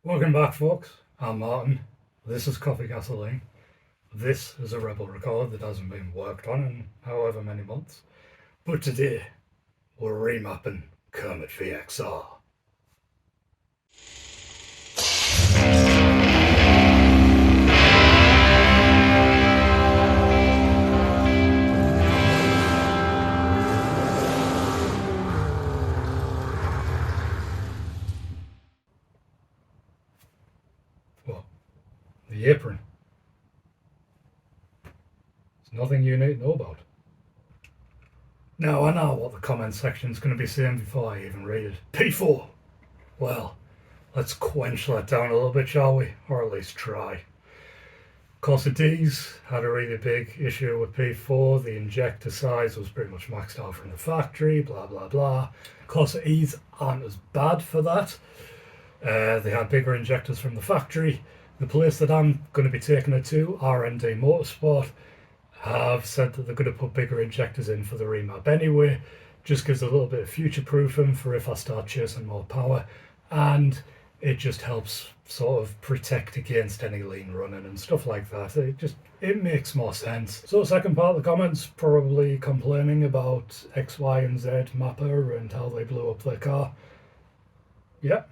Welcome back, folks. I'm Martin. This is Coffee Gasoline. This is a Rebel record that hasn't been worked on in however many months. But today, we're remapping KermitVXR. Well, the apron. It's nothing you need to know about. Now, I know what the comment section's going to be saying before I even read it. P4! Well, let's quench that down a little bit, shall we? Or at least try. Corsa D's had a really big issue with P4. The injector size was pretty much maxed out from the factory, blah blah blah. Corsa E's aren't as bad for that. They had bigger injectors from the factory. The place that I'm going to be taking it to, R&D Motorsport, have said that they're going to put bigger injectors in for the Remap anyway. Just gives a little bit of future proofing for if I start chasing more power, and it just helps sort of protect against any lean running and stuff like that. It makes more sense. So second part of the comments, probably complaining about X, Y and Z Mapper and how they blew up their car. Yeah.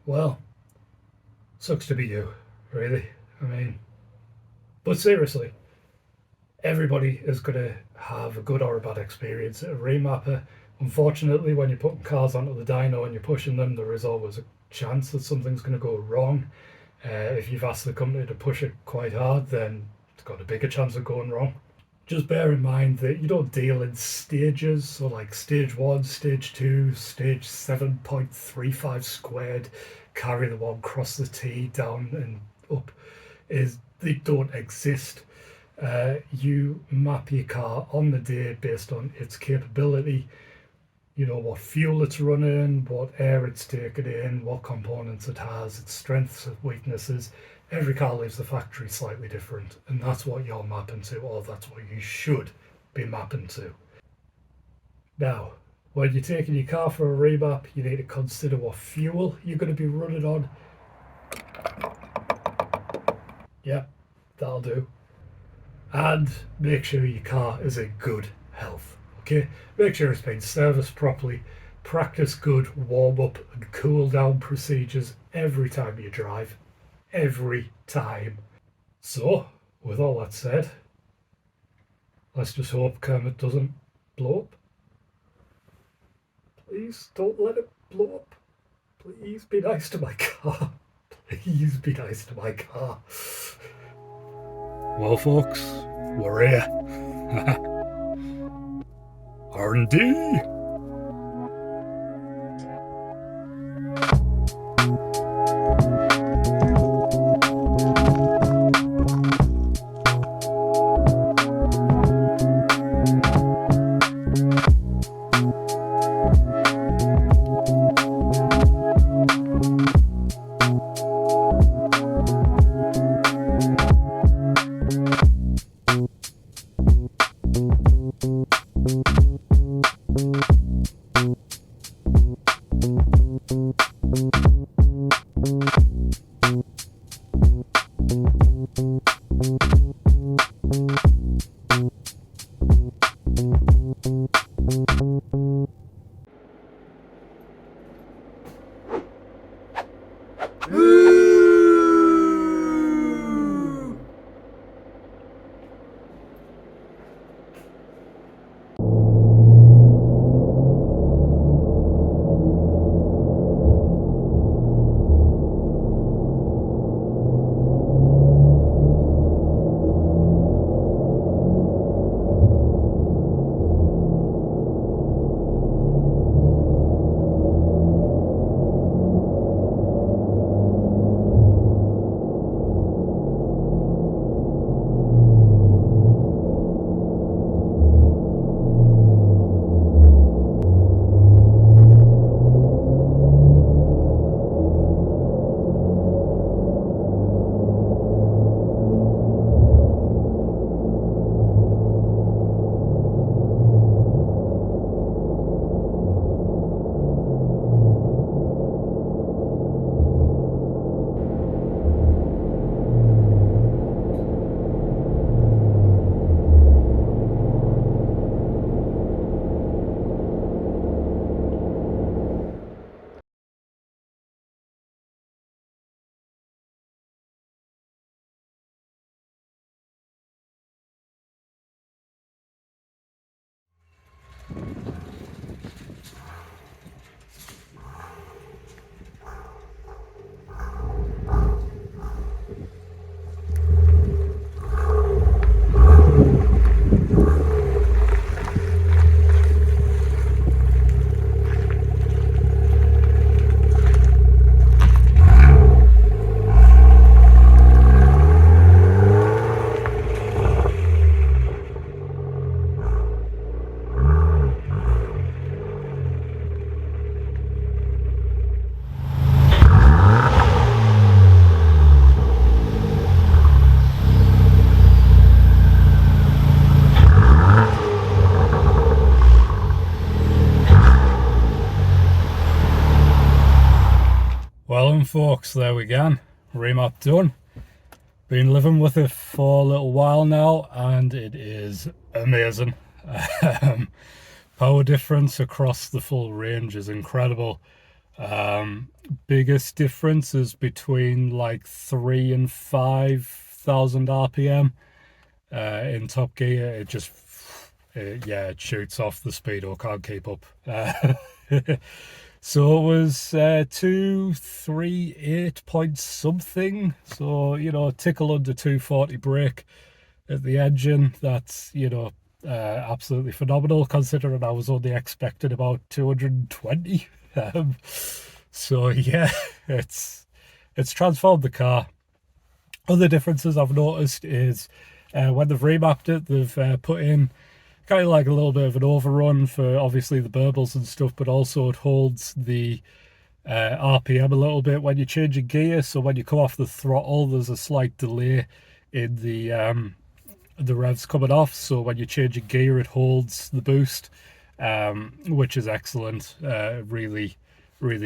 Well, sucks to be you, really. I mean, but seriously, everybody is going to have a good or a bad experience at a remapper. Unfortunately, when you're putting cars onto the dyno and you're pushing them, there is always a chance that something's going to go wrong. If you've asked the company to push it quite hard, then it's got a bigger chance of going wrong. Just bear in mind that you don't deal in stages, so like stage 1, stage 2, stage 7.35 squared, carry the one, cross the T, down and up, they don't exist. You map your car on the day based on its capability. You know what fuel it's running, what air it's taken in, what components it has, its strengths and weaknesses. Every car leaves the factory slightly different, and that's what you're mapping to, or that's what you should be mapping to. Now, when you're taking your car for a remap, you need to consider what fuel you're going to be running on. Yeah, that'll do. And make sure your car is in good health. Okay, make sure it's been serviced properly. Practice good warm up and cool down procedures every time you drive. Every time. So, with all that said, let's just hope Kermit doesn't blow up. Please don't let it blow up. Please be nice to my car. Please be nice to my car. Well, folks, we're here. R&D. Thank you. folks, there we go. Remap done. Been living with it for a little while now and it is amazing. Power difference across the full range is incredible. Biggest difference is between like 3,000 and 5,000 RPM. In top gear it just it shoots off the speed or can't keep up. So it was 238 point something, so you know, tickle under 240 brake at the engine. That's, you know, absolutely phenomenal considering I was only expecting about 220. So yeah, it's transformed the car. Other differences I've noticed is when they've remapped it, they've put in kind of like a little bit of an overrun for obviously the burbles and stuff, but also it holds the RPM a little bit when you change a gear. So when you come off the throttle, there's a slight delay in the revs coming off. So when you change a gear, it holds the boost, which is excellent. Really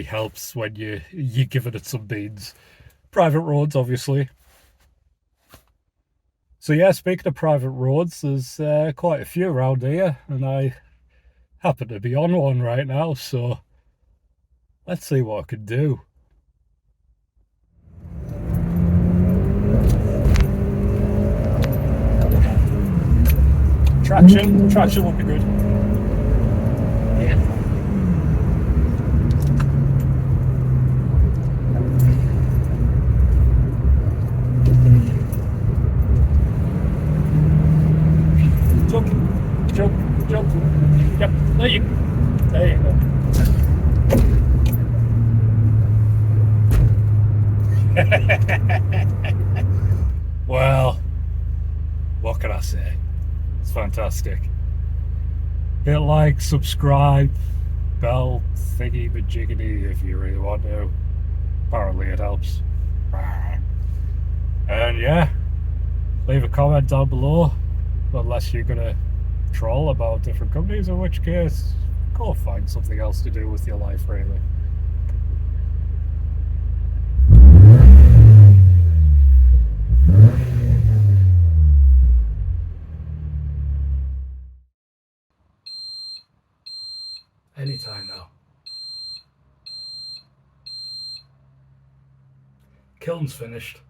helps when you're giving it some beans. Private roads, obviously. So yeah, speaking of private roads, there's quite a few around here, and I happen to be on one right now, so let's see what I can do. Traction will be good. Yeah. Jump. Yep, there you go. Well, what can I say? It's fantastic. Hit like, subscribe, bell thingy majiggity if you really want to. Apparently it helps. And yeah, leave a comment down below, unless you're gonna troll about different companies, in which case go find something else to do with your life, really. Anytime now. Kiln's finished.